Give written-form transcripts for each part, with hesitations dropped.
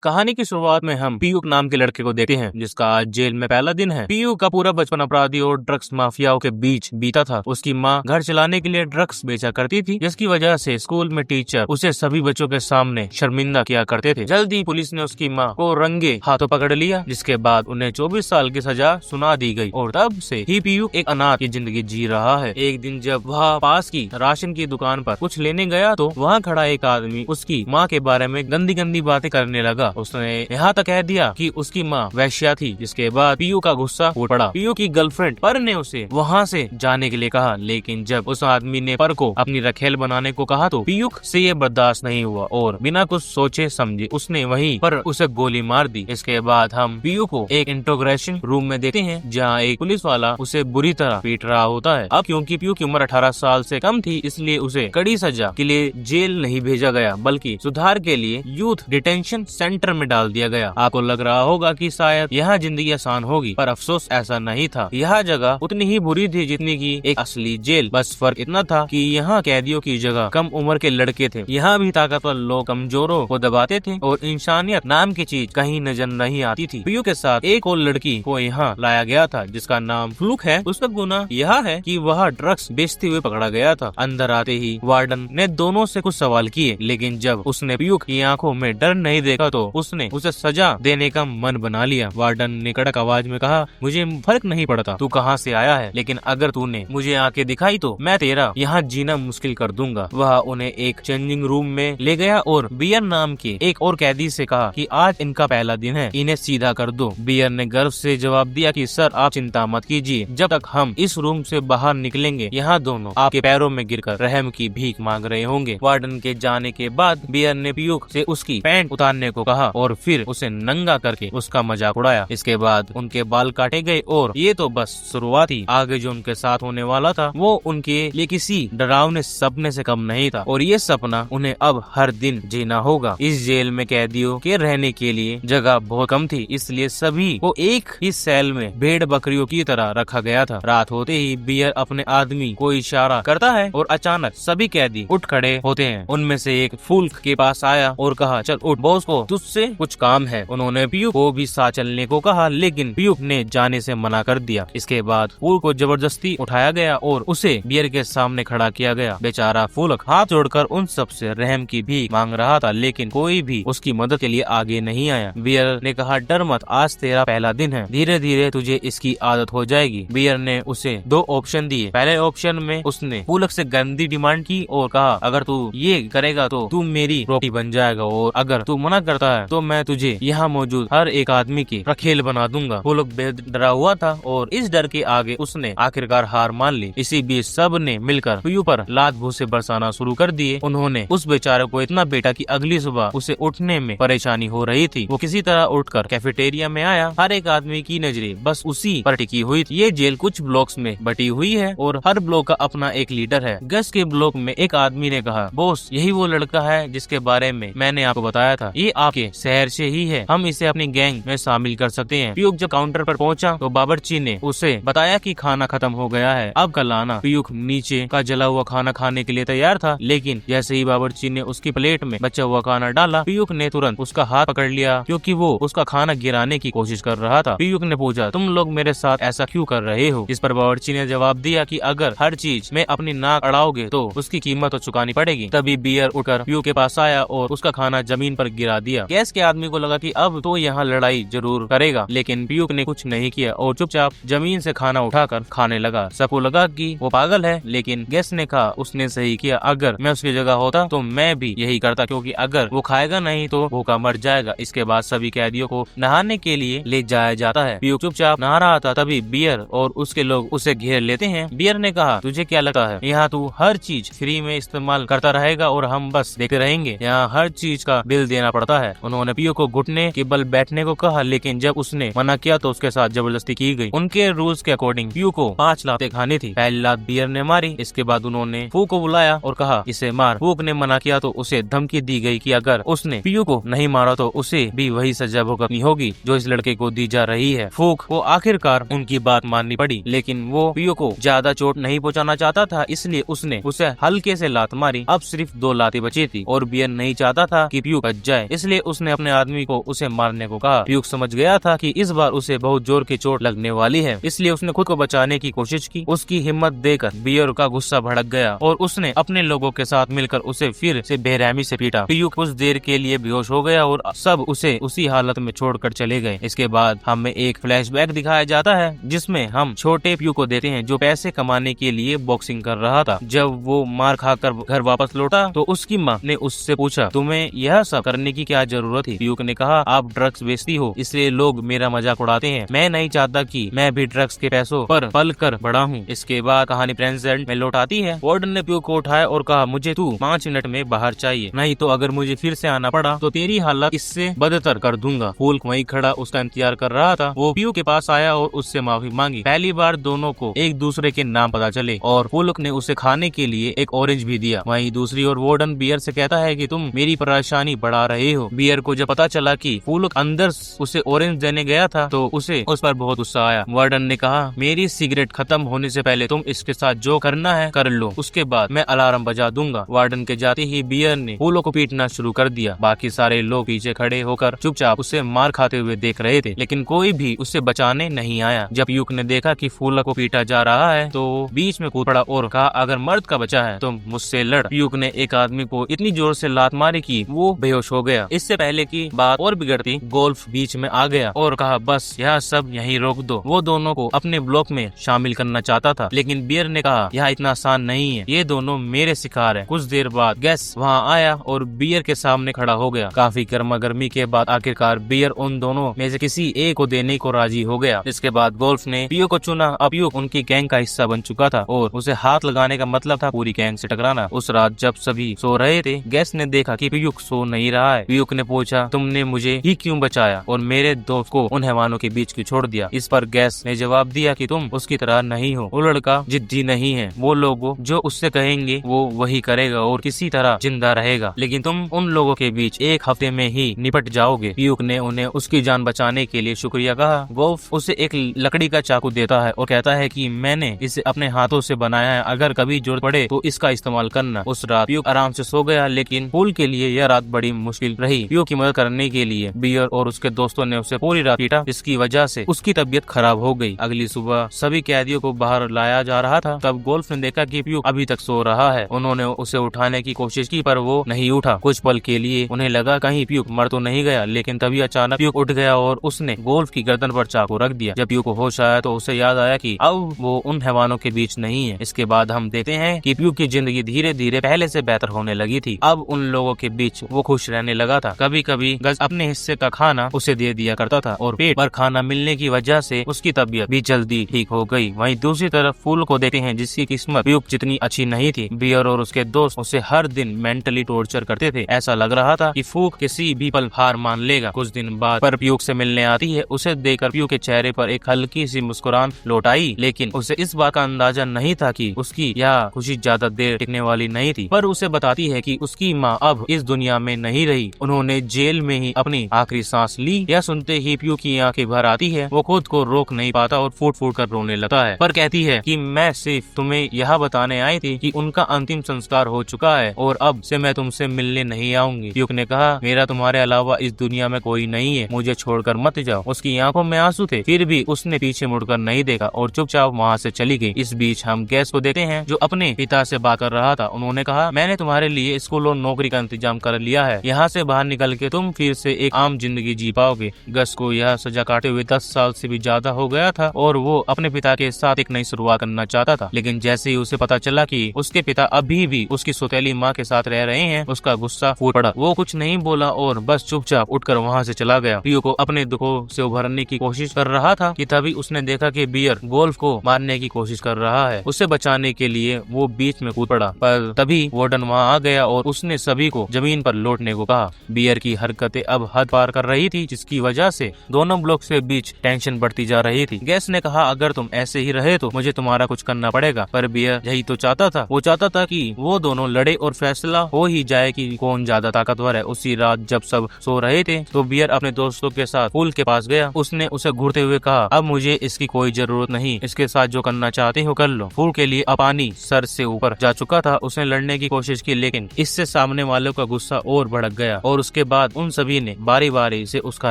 कहानी की शुरुआत में हम पीयूक नाम के लड़के को देखते हैं जिसका आज जेल में पहला दिन है। पीयूक का पूरा बचपन अपराधी और ड्रग्स माफियाओं के बीच बीता था। उसकी माँ घर चलाने के लिए ड्रग्स बेचा करती थी, जिसकी वजह से स्कूल में टीचर उसे सभी बच्चों के सामने शर्मिंदा किया करते थे। जल्दी पुलिस ने उसकी माँ को रंगे हाथों पकड़ लिया, जिसके बाद उन्हें 24 साल की सजा सुना दी गई और तब से ही पीयूक एक अनाथ की जिंदगी जी रहा है। एक दिन जब वह पास की राशन की दुकान पर कुछ लेने गया तो वहाँ खड़ा एक आदमी उसकी माँ के बारे में गंदी गंदी बातें करने लगा। उसने यहाँ तक कह दिया कि उसकी माँ वैश्या थी, जिसके बाद पीयू का गुस्सा उठ पड़ा। पीयू की गर्लफ्रेंड पर ने उसे वहाँ से जाने के लिए कहा, लेकिन जब उस आदमी ने पर को अपनी रखेल बनाने को कहा तो पीयूक से ये बर्दाश्त नहीं हुआ और बिना कुछ सोचे समझे उसने वहीं पर उसे गोली मार दी। इसके बाद हम पीयू को एक इंट्रोगेशन रूम में देखते हैं, जहाँ एक पुलिस वाला उसे बुरी तरह पीट रहा होता है। अब क्योंकि पीयू की उम्र 18 साल से कम थी, इसलिए उसे कड़ी सजा के लिए जेल नहीं भेजा गया, बल्कि सुधार के लिए यूथ डिटेंशन सेंटर में डाल दिया गया। आपको लग रहा होगा कि शायद यहाँ जिंदगी आसान होगी, पर अफसोस ऐसा नहीं था। यह जगह उतनी ही बुरी थी जितनी की एक असली जेल, बस फर्क इतना था कि यहाँ कैदियों की जगह कम उम्र के लड़के थे। यहाँ भी ताकतवर लोग कमजोरों को दबाते थे और इंसानियत नाम की चीज कहीं नजर नहीं आती थी। पीयू के साथ एक और लड़की को यहाँ लाया गया था, जिसका नाम फ्लूक है। उसका गुनाह यह है कि वह ड्रग्स बेचते हुए पकड़ा गया था। अंदर आते ही वार्डन ने दोनों से कुछ सवाल किए, लेकिन जब उसने पीयू की आंखों में डर नहीं देखा तो उसने उसे सजा देने का मन बना लिया। वार्डन ने कड़क आवाज में कहा, मुझे फर्क नहीं पड़ता तू कहाँ से आया है, लेकिन अगर तूने मुझे आके दिखाई तो मैं तेरा यहाँ जीना मुश्किल कर दूंगा। वह उन्हें एक चेंजिंग रूम में ले गया और बियर नाम के एक और कैदी से कहा कि आज इनका पहला दिन है, इन्हें सीधा कर दो। बियर ने गर्व से जवाब दिया कि सर आप चिंता मत कीजिए, जब तक हम इस रूम से बाहर निकलेंगे यहाँ दोनों आपके पैरों में गिरकर रहम की भीख मांग रहे होंगे। वार्डन के जाने के बाद बियर ने पीयूक से उसकी पैंट उतारने को कहा और फिर उसे नंगा करके उसका मजाक उड़ाया। इसके बाद उनके बाल काटे गए और ये तो बस शुरुआत थी। आगे जो उनके साथ होने वाला था वो उनके लिए किसी डरावने सपने से कम नहीं था और ये सपना उन्हें अब हर दिन जीना होगा। इस जेल में कैदियों के रहने के लिए जगह बहुत कम थी, इसलिए सभी को एक ही सेल में भेड़ बकरियों की तरह रखा गया था। रात होते ही बियर अपने आदमी को इशारा करता है और अचानक सभी कैदी उठ खड़े होते हैं। उनमें से एक फूल्क के पास आया और कहा, चल उठ, बॉस को तुझसे कुछ काम है। उन्होंने पीयूक को भी साथ चलने को कहा, लेकिन पीयूक ने जाने से मना कर दिया। इसके बाद फूल्क को जबरदस्ती उठाया गया और उसे बियर के सामने खड़ा किया गया। बेचारा फूल्क हाथ जोड़कर उन सबसे रहम की भीख मांग रहा था, लेकिन कोई भी उसकी मदद के लिए आगे नहीं आया। बियर ने कहा, डर मत, आज तेरा पहला दिन है, धीरे धीरे तुझे इसकी आदत हो जाएगी। बियर ने उसे दो ऑप्शन दिए। पहले ऑप्शन में उसने फूल्क से गंदी डिमांड की और कहा, अगर तू ये करेगा तो तू मेरी रोटी बन जाएगा और अगर तू मना करता है तो मैं तुझे यहाँ मौजूद हर एक आदमी की रखेल बना दूंगा। फूल्क बेहद डरा हुआ था और इस डर के आगे उसने आखिरकार हार मान ली। इसी बीच सब ने मिलकर पीयू पर लात भूसे बरसाना शुरू कर दिए। उन्होंने उस बेचारे को इतना बेटा कि अगली सुबह उसे उठने में परेशानी हो रही थी। वो किसी तरह उठकर कैफेटेरिया में आया। हर एक आदमी की नजरें बस उसी पर टिकी हुई थी। ये जेल कुछ ब्लॉक्स में बटी हुई है और हर ब्लॉक का अपना एक लीडर है। गस के ब्लॉक में एक आदमी ने कहा, बॉस यही वो लड़का है जिसके बारे में मैंने आपको बताया था, ये आपके शहर से ही है, हम इसे अपनी गैंग में शामिल कर सकते हैं। पीयूक जब काउंटर पर पहुंचा तो बावर्ची ने उसे बताया कि खाना खत्म हो गया है, अब कल आना। पीयूक नीचे का जला हुआ खाना खाने के लिए तैयार था, लेकिन जैसे ही बावर्ची ने उसकी प्लेट में बचा हुआ खाना डाला, पीयूक ने तुरंत उसका हाथ पकड़ लिया, क्योंकि वो उसका खाना गिराने की कोशिश कर रहा था। पीयूक ने पूछा, तुम लोग मेरे साथ ऐसा क्यों कर रहे हो? इस पर बावर्ची ने जवाब दिया कि अगर हर चीज में अपनी नाक अड़ाओगे तो उसकी कीमत तो चुकानी पड़ेगी। तभी बियर उठकर पीयूक के पास आया और उसका खाना जमीन पर गिरा दिया। गैस के आदमी को लगा कि अब तो यहाँ लड़ाई जरूर करेगा, लेकिन पीयूक ने कुछ नहीं किया और चुपचाप जमीन से खाना उठाकर खाने लगा। सबको लगा कि वो पागल है, लेकिन गैस ने कहा उसने सही किया, अगर मैं उसकी जगह होता तो मैं भी यही करता, क्योंकि अगर वो खाएगा नहीं तो भूखा मर जाएगा। इसके बाद सभी कैदियों को नहाने के लिए ले जाया जाता है। पीयूक चुपचाप नहा रहा था, तभी बियर और उसके लोग उसे घेर लेते हैं। बियर ने कहा, तुझे क्या लगता है यहाँ तू हर चीज फ्री में इस्तेमाल करता रहेगा और हम बस देखते रहेंगे? यहाँ हर चीज का बिल देना पड़ता है। उन्होंने पीयूक को घुटने के बल बैठने को कहा, लेकिन जब उसने मना किया तो उसके साथ जबरदस्ती की गई। उनके रूल्स के अकॉर्डिंग पीयूक को 5 लातें खानी थी। पहली लात बियर ने मारी। इसके बाद उन्होंने फूक को बुलाया और कहा, इसे मार। फूक ने मना किया तो उसे धमकी दी गई कि अगर उसने पीयूक को नहीं मारा तो उसे भी वही सजा भुगतनी होगी जो इस लड़के को दी जा रही है। फूक को आखिरकार उनकी बात माननी पड़ी, लेकिन वो पीयूक को ज्यादा चोट नहीं पहुँचाना चाहता था, इसलिए उसने उसे हल्के से लात मारी। अब सिर्फ 2 लातें बची थी और बियर नहीं चाहता था कि पीयूक बच जाए, इसलिए उसने अपने आदमी को उसे मारने को कहा। प्यूक समझ गया था कि इस बार उसे बहुत जोर की चोट लगने वाली है, इसलिए उसने खुद को बचाने की कोशिश की। उसकी हिम्मत देखकर बियर का गुस्सा भड़क गया और उसने अपने लोगों के साथ मिलकर उसे फिर से बेरहमी से पीटा। प्यूक कुछ देर के लिए बेहोश हो गया और सब उसे उसी हालत में छोड़कर चले गए। इसके बाद हमें एक फ्लैशबैक दिखाया जाता है जिसमें हम छोटे प्यूक को देखते हैं जो पैसे कमाने के लिए बॉक्सिंग कर रहा था। जब वो मार खाकर घर वापस लौटा तो उसकी माँ ने उससे पूछा, तुम्हें यह सब करने की क्या जरूरत थी? प्यूक ने कहा, आप ड्रग्स बेचती हो इसलिए लोग मेरा मजाक उड़ाते हैं। मैं नहीं चाहता कि मैं भी ड्रग्स के पैसों पर पल कर बड़ा हूँ। इसके बाद कहानी प्रेजेंट में लौट आती है। वार्डन ने प्यूक को उठाया और कहा, मुझे तू 5 मिनट में बाहर चाहिए, नहीं तो अगर मुझे फिर से आना पड़ा तो तेरी हालत इससे बदतर कर दूंगा। फूल्क वहीं खड़ा उसका इंतजार कर रहा था। वो प्यूक के पास आया और उससे माफी मांगी। पहली बार दोनों को एक दूसरे के नाम पता चले और फूल्क ने उसे खाने के लिए एक ऑरेंज भी दिया। वहीं दूसरी ओर वार्डन बियर से कहता है कि तुम मेरी परेशानी बढ़ा रहे हो। बियर को जब पता चला कि फूल्क अंदर उसे ऑरेंज देने गया था तो उसे उस पर बहुत गुस्सा आया। वार्डन ने कहा, मेरी सिगरेट खत्म होने से पहले तुम इसके साथ जो करना है कर लो, उसके बाद मैं अलार्म बजा दूंगा। वार्डन के जाते ही बियर ने फूलों को पीटना शुरू कर दिया। बाकी सारे लोग पीछे खड़े होकर चुपचाप उसे मार खाते हुए देख रहे थे, लेकिन कोई भी उसे बचाने नहीं आया। जब प्यूक ने देखा कि फूलों को पीटा जा रहा है तो बीच में कूद पड़ा और कहा, अगर मर्द का बचा है तो मुझसे लड़। प्यूक ने एक आदमी को इतनी जोर से लात मारी कि वो बेहोश हो गया। इससे पहले की बात और बिगड़ती, गोल्फ बीच में आ गया और कहा, बस यह सब यहीं रोक दो। वो दोनों को अपने ब्लॉक में शामिल करना चाहता था, लेकिन बियर ने कहा, यह इतना आसान नहीं है, ये दोनों मेरे शिकार हैं। कुछ देर बाद गैस वहाँ आया और बियर के सामने खड़ा हो गया। काफी गर्मा गर्मी के बाद आखिरकार बियर उन दोनों में से किसी एक को देने को राजी हो गया। इसके बाद गोल्फ ने प्यूक को चुना। अब प्यूक उनकी गैंग का हिस्सा बन चुका था और उसे हाथ लगाने का मतलब था पूरी गैंग से टकराना। उस रात जब सभी सो रहे थे, गैस ने देखा कि प्यूक सो नहीं रहा है। प्यूक ने पूछा, तुमने मुझे ही क्यों बचाया और मेरे दोस्त को उन हैवानों के बीच क्यों छोड़ दिया? इस पर गैस ने जवाब दिया कि तुम उसकी तरह नहीं हो, वो लड़का जिद्दी नहीं है, वो लोग जो उससे कहेंगे वो वही करेगा और किसी तरह जिंदा रहेगा, लेकिन तुम उन लोगों के बीच एक हफ्ते में ही निपट जाओगे। प्यूक ने उन्हें उसकी जान बचाने के लिए शुक्रिया कहा। गोल्फ उसे एक लकड़ी का चाकू देता है और कहता है कि मैंने इसे अपने हाथों से बनाया है, अगर कभी जरूरत पड़े तो इसका इस्तेमाल करना। उस रात प्यूक आराम से सो गया, लेकिन फूल के लिए यह रात बड़ी मुश्किल रही। प्यूक की मदद करने के लिए बियर और उसके दोस्तों ने उसे पूरी रात पीटा, जिसकी वजह से उसकी तबीयत खराब हो गई। अगली सुबह सभी कैदियों को बाहर लाया जा रहा था, तब गोल्फ ने देखा कि प्यूक अभी तक सो रहा है। उन्होंने उसे उठाने की कोशिश की पर वो नहीं उठा। कुछ पल के लिए उन्हें लगा कहीं प्यूक मर तो नहीं गया, लेकिन तभी अचानक प्यूक उठ गया और उसने गोल्फ की गर्दन पर चाकू रख दिया। जब प्यूक को होश आया तो उसे याद आया कि अब वो उन हैवानों के बीच नहीं है। इसके बाद हम देखते हैं कि प्यूक की जिंदगी धीरे धीरे पहले से बेहतर होने लगी थी। अब उन लोगों के बीच वो खुश रहने लगा था। कभी कभी गज अपने हिस्से का खाना उसे दे दिया करता था और पेट पर खाना मिलने की वजह से उसकी तबीयत भी जल्दी ठीक हो गई। वहीं दूसरी तरफ फूल को देखते हैं जिसकी किस्मत प्यूक जितनी अच्छी नहीं थी। बियर और उसके दोस्त उसे हर दिन मेंटली टॉर्चर करते थे। ऐसा लग रहा था कि फूक किसी भी पल हार मान लेगा। कुछ दिन बाद पर प्यूक से मिलने आती है। उसे देखकर प्यूक के चेहरे पर एक हल्की सी मुस्कुराहट लौट आई, लेकिन उसे इस बात का अंदाजा नहीं था कि उसकी यह खुशी ज्यादा देर टिकने वाली नहीं थी। पर उसे बताती है कि उसकी माँ अब इस दुनिया में नहीं रही, उन्होंने जेल में ही अपनी आखिरी सांस ली। यह सुनते ही प्यूक की आंखें भर आती है। वो खुद को रोक नहीं पाता और फूट फूट कर रोने लगता है, पर कहती है कि मैं सिर्फ तुम्हें यह बताने आई थी कि उनका अंतिम संस्कार हो चुका है और अब से मैं तुमसे मिलने नहीं आऊंगी। प्यूक ने कहा, मेरा तुम्हारे अलावा इस दुनिया में कोई नहीं है, मुझे छोड़कर मत जाओ। उसकी आंखों में आंसू थे, फिर भी उसने पीछे मुड़कर नहीं देखा और चुपचाप वहाँ से चली गई। इस बीच हम गैस को देखते हैं जो अपने पिता से बात कर रहा था। उन्होंने कहा, मैंने तुम्हारे लिए स्कूल और नौकरी का इंतजाम कर लिया है, यहाँ से बाहर निकल के तुम फिर से एक आम जिंदगी जी पाओगे। गस को यह सजा काटे हुए 10 साल से भी ज्यादा हो गया था और वो अपने पिता के साथ एक नई शुरुआत करना चाहता था, लेकिन जैसे ही उसे पता चला कि उसके पिता अभी भी उसकी सौतेली माँ के साथ रह रहे हैं, उसका गुस्सा फूट पड़ा। वो कुछ नहीं बोला और बस चुपचाप उठकर वहाँ से चला गया। प्रियो को अपने दुखों से उभरने की कोशिश कर रहा था कि तभी उसने देखा कि बियर गोल्फ को मारने की कोशिश कर रहा है। उसे बचाने के लिए वो बीच में कूद पड़ा, पर तभी वार्डन वहाँ आ गया और उसने सभी को जमीन पर लौटने को कहा। बियर की हरकतें अब हद पार कर रही थी, जिसकी वजह से दोनों ब्लॉक के बीच टेंशन बढ़ती जा रही थी। गैस ने कहा, अगर तुम ऐसे ही रहे तो मुझे तुम्हारा कुछ करना पड़ेगा, पर बियर यही तो चाहता था। वो चाहता था कि वो दोनों लड़े और फैसला हो ही जाए कि कौन ज्यादा ताकतवर है। उसी रात जब सब सो रहे थे तो बियर अपने दोस्तों के साथ फूल के पास गया। उसने उसे घूरते हुए कहा, अब मुझे इसकी कोई जरूरत नहीं, इसके साथ जो करना चाहते हो कर लो। फूल के लिए पानी सर से ऊपर जा चुका था। उसने लड़ने की कोशिश की, लेकिन इससे सामने वालों का गुस्सा और भड़क गया और उसके उसके बाद उन सभी ने बारी बारी से उसका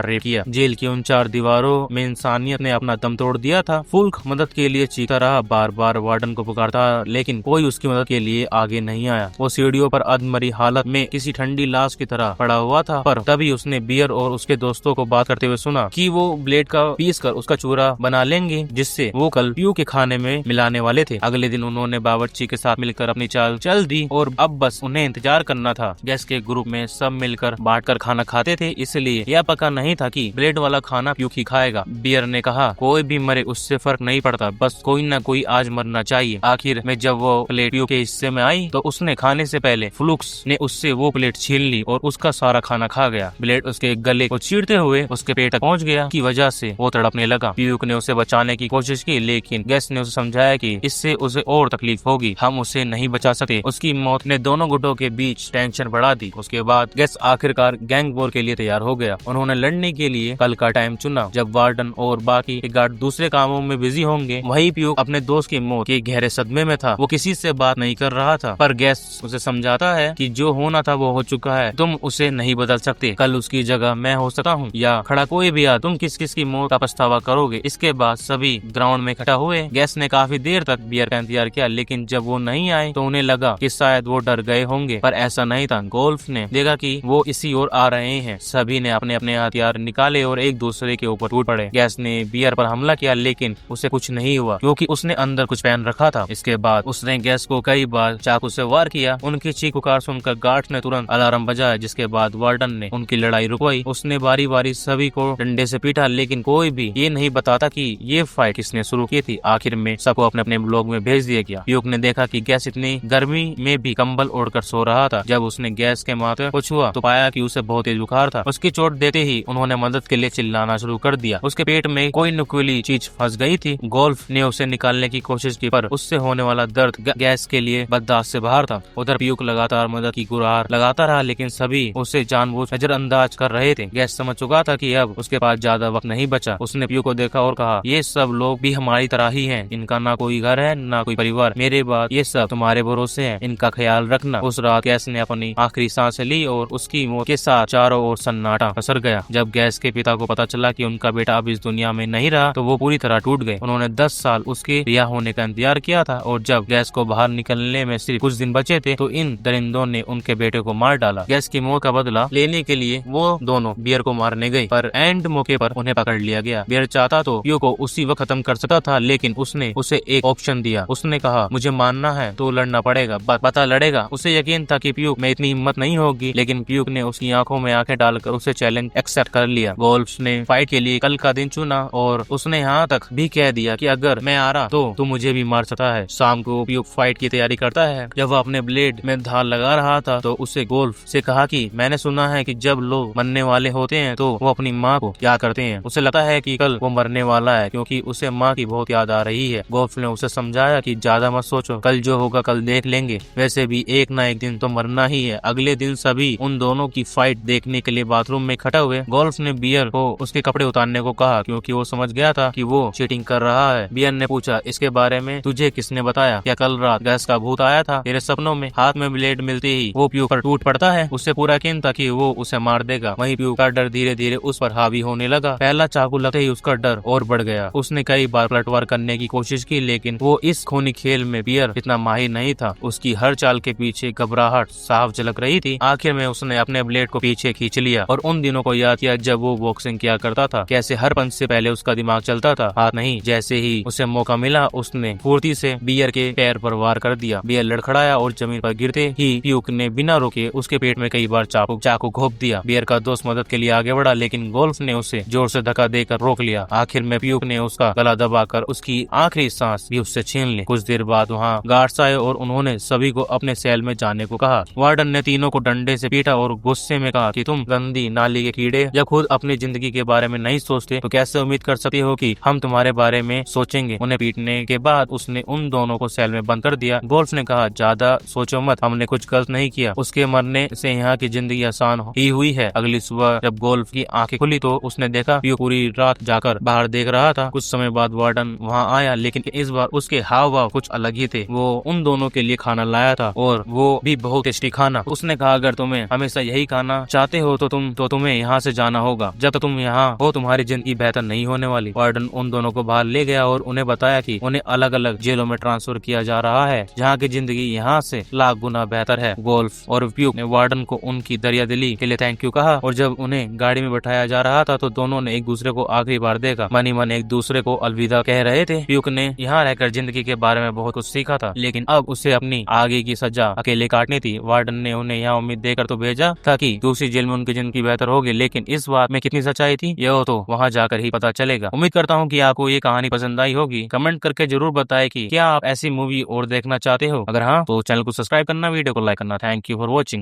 रेप किया। जेल की उन 4 दीवारों में इंसानियत ने अपना दम तोड़ दिया था। फुल्क मदद के लिए चीखता रहा, बार बार वार्डन को पुकारता, लेकिन कोई उसकी मदद के लिए आगे नहीं आया। वो सीढ़ियों पर अधमरी हालत में किसी ठंडी लाश की तरह पड़ा हुआ था। पर तभी उसने बियर और उसके दोस्तों को बात करते हुए सुना कि वो ब्लेड का पीस कर उसका चूरा बना लेंगे, जिससे वो कल पीयू के खाने में मिलाने वाले थे। अगले दिन उन्होंने बावर्ची के साथ मिलकर अपनी चाल चल दी और अब बस उन्हें इंतजार करना था। गैस के ग्रुप में सब मिलकर बांटकर खाना खाते थे, इसलिए यह पता नहीं था कि ब्लेड वाला खाना पीयू ही खाएगा। बियर ने कहा, कोई भी मरे उससे फर्क नहीं पड़ता, बस कोई न कोई आज मरना चाहिए। आखिर में जब वो प्लेट पीयू के हिस्से में आई तो उसने खाने से पहले फ्लुक्स ने उससे वो प्लेट छीन ली और उसका सारा खाना खा गया। ब्लेड उसके गले को चीरते हुए उसके पेट तक पहुंच गया, की वजह से वो तड़पने लगा। पीयू ने उसे बचाने की कोशिश की, लेकिन गैस ने उसे समझाया कि इससे उसे और तकलीफ होगी, हम उसे नहीं बचा सकते। उसकी मौत ने दोनों गुटों के बीच टेंशन बढ़ा दी। उसके बाद गैस आखिरकार गैंग वॉर के लिए तैयार हो गया। उन्होंने लड़ने के लिए कल का टाइम चुना, जब वार्डन और बाकी गार्ड दूसरे कामों में बिजी होंगे। वही पीयू अपने दोस्त की मौत के गहरे सदमे में था। वो किसी से बात नहीं कर रहा था, पर गैस उसे समझाता है कि जो होना था वो हो चुका है, तुम उसे नहीं बदल सकते। कल उसकी जगह मैं हो सकता हूँ या खड़ा कोई भी आ, तुम किस किस की मौत का पछतावा करोगे। इसके बाद सभी ग्राउंड में इकट्ठा हुए। गैस ने काफी देर तक बियर का इंतजार किया, लेकिन जब वो नहीं आए तो उन्हें लगा कि शायद वो डर गए होंगे, पर ऐसा नहीं था। गोल्फ ने देखा कि वो इसी ओर आ रहे हैं। सभी ने अपने अपने हथियार निकाले और एक दूसरे के ऊपर टूट पड़े। गैस ने बियर पर हमला किया, लेकिन उसे कुछ नहीं हुआ क्योंकि उसने अंदर कुछ पहन रखा था। इसके बाद उसने गैस को कई बार चाकू से वार किया। उनकी चीख पुकार सुनकर गार्ड्स ने तुरंत अलार्म बजाया, जिसके बाद वार्डन ने उनकी लड़ाई रुकवाई। उसने बारी बारी सभी को डंडे से पीटा, लेकिन कोई भी ये नहीं बताता कि ये फाइट किसने शुरू की थी। आखिर में सबको अपने अपने ब्लॉक में भेज दिया गया। पीयूक ने देखा कि गैस इतनी गर्मी में भी कंबल ओढ़कर सो रहा था। जब उसने गैस के माथे को छुआ तो पाया कि उसे बहुत तेज बुखार था। उसकी चोट देते ही उन्होंने मदद के लिए चिल्लाना शुरू कर दिया। उसके पेट में कोई नुकीली चीज फंस गई थी। गोल्फ ने उसे निकालने की कोशिश की, पर उससे होने वाला दर्द गैस के लिए बर्दाश्त से बाहर था। उधर पीयूक लगातार मदद की गुहार लगाता रहा, लेकिन सभी उसे जानबूझ नजरअंदाज कर रहे थे। गैस समझ चुका था कि अब उसके पास ज्यादा वक्त नहीं बचा। उसने पीयूक को देखा और कहा, ये सब लोग भी हमारी तरह ही हैं। इनका ना कोई घर है ना कोई परिवार। मेरे बाद ये सब तुम्हारे भरोसे हैं, इनका ख्याल रखना। उस रात गैस ने अपनी आखिरी सांसें ली और उसकी मौत के साथ चारों ओर सन्नाटा पसर गया। जब गैस के पिता को पता चला कि उनका बेटा अब इस दुनिया में नहीं रहा तो वो पूरी तरह टूट गए। उन्होंने 10 साल उसके रिहा होने का इंतजार किया था और जब गैस को बाहर निकलने में सिर्फ कुछ दिन बचे थे तो इन दरिंदों ने उनके बेटे को मार डाला। गैस की मौत का बदला लेने के लिए वो दोनों बियर को मारने गए, पर एंड मौके पर उन्हें पकड़ लिया गया। बियर चाहता तो पीयू को उसी वक्त खत्म कर सकता था, लेकिन उसने उसे एक ऑप्शन दिया। उसने कहा, मुझे मानना है तो लड़ना पड़ेगा, पता लड़ेगा। उसे यकीन था कि पीयू में इतनी हिम्मत नहीं होगी, लेकिन पीयू ने उसकी आंखों में आंखें डालकर उसे चैलेंज एक्सेप्ट कर लिया। गोल्फ ने फाइट के लिए कल का दिन चुना और उसने यहाँ तक भी कह दिया कि अगर मैं आ रहा तो तू मुझे भी मार सकता है। शाम को पीयू फाइट की तैयारी करता है। जब वह अपने ब्लेड में धार लगा रहा था तो उसे गोल्फ से कहा कि मैंने सुना है कि जब लोग मरने वाले होते हैं तो वो अपनी माँ को याद करते हैं। उसे लगता है कि कल वो मरने वाला है क्योंकि उसे माँ की बहुत याद आ रही है। गोल्फ ने उसे समझाया कि ज्यादा मत सोचो, कल जो होगा कल देख लेंगे, वैसे भी एक ना एक दिन तो मरना ही है। अगले दिन सभी उन दोनों की फाइट देखने के लिए बाथरूम में इकट्ठा हुए। गोल्फ ने बियर को उसके कपड़े उतारने को कहा क्योंकि वो समझ गया था कि वो चीटिंग कर रहा है। बियर ने पूछा, इसके बारे में तुझे किसने बताया? क्या कल रात गैस का भूत आया था तेरे सपनों में? हाथ में ब्लेड मिलते ही वो पीयू पर टूट पड़ता है। उससे पूरा यकीन था कि वो उसे मार देगा। वहीं पीयू का डर धीरे धीरे उस पर हावी होने लगा। पहला चाकू लगते ही उसका डर और बढ़ गया। उसने कई बार पलटवार करने की कोशिश की, लेकिन वो इस खूनी खेल में बियर इतना माहिर नहीं था। उसकी हर चाल के पीछे घबराहट साफ झलक रही थी। आखिर में उसने अपने ब्लेड को पीछे खींच लिया और उन दिनों को याद किया जब वो बॉक्सिंग किया करता था। कैसे हर पंच से पहले उसका दिमाग चलता था, हाथ नहीं। जैसे ही उसे मौका मिला उसने फुर्ती से बियर के पैर पर वार कर दिया। बियर लड़खड़ाया और जमीन पर गिरते ही पीयूक ने बिना रोके उसके पेट में कई बार चाकू घोंप दिया। बियर का दोस्त मदद के लिए आगे बढ़ा, लेकिन गोल्फ ने उसे जोर से धक्का देकर रोक लिया। आखिर में पीयूक ने उसका गला दबाकर उसकी आखिरी सांस भी उससे छीन ली। कुछ देर बाद वहाँ गार्ड्स आए और उन्होंने सभी को अपने सेल में जाने को कहा। वार्डन ने तीनों को डंडे से पीटा और गुस्से में कहा कि तुम गंदी नाली के कीड़े, जब खुद अपनी जिंदगी के बारे में नहीं सोचते तो कैसे उम्मीद कर सकते हो कि हम तुम्हारे बारे में सोचेंगे। उन्हें पीटने के बाद उसने उन दोनों को सेल में बंद कर दिया। गोल्फ ने कहा, ज्यादा सोचो मत, हमने कुछ गलत नहीं किया। उसके मरने से यहाँ की जिंदगी आसान ही हुई है। अगली सुबह जब गोल्फ की आंखें खुली तो उसने देखा पीयू पूरी रात जाकर बाहर देख रहा था। कुछ समय बाद वार्डन वहाँ आया, लेकिन इस बार उसके हाव भाव कुछ अलग ही थे। वो उन दोनों के लिए खाना लाया था और वो भी बहुत टेस्टी खाना। उसने कहा, अगर तुम्हें हमेशा यही खाना जाना चाहते हो तो तुम्हें यहाँ से जाना होगा। जब तक तुम यहाँ हो तुम्हारी जिंदगी बेहतर नहीं होने वाली। वार्डन उन दोनों को बाहर ले गया और उन्हें बताया कि उन्हें अलग अलग जेलों में ट्रांसफर किया जा रहा है जहाँ की जिंदगी यहाँ से लाख गुना बेहतर है। गोल्फ और प्यूक ने वार्डन को उनकी दरियादिली के लिए थैंक यू कहा और जब उन्हें गाड़ी में बैठाया जा रहा था तो दोनों ने एक दूसरे को आखिरी बार देखा। मनी मन एक दूसरे को अलविदा कह रहे थे। प्यूक ने यहाँ रहकर जिंदगी के बारे में बहुत कुछ सीखा था, लेकिन अब उसे अपनी आगे की सजा अकेले काटनी थी। वार्डन ने उन्हें यहाँ उम्मीद देकर तो भेजा था कि दूसरी जेल में उनकी जिंदगी बेहतर होगी, लेकिन इस बात में कितनी सच्चाई थी यह तो वहाँ जाकर ही पता चलेगा। उम्मीद करता हूँ कि आपको ये कहानी पसंद आई होगी। कमेंट करके जरूर बताएं कि क्या आप ऐसी मूवी और देखना चाहते हो। अगर हाँ तो चैनल को सब्सक्राइब करना, वीडियो को लाइक करना। Thank you for watching.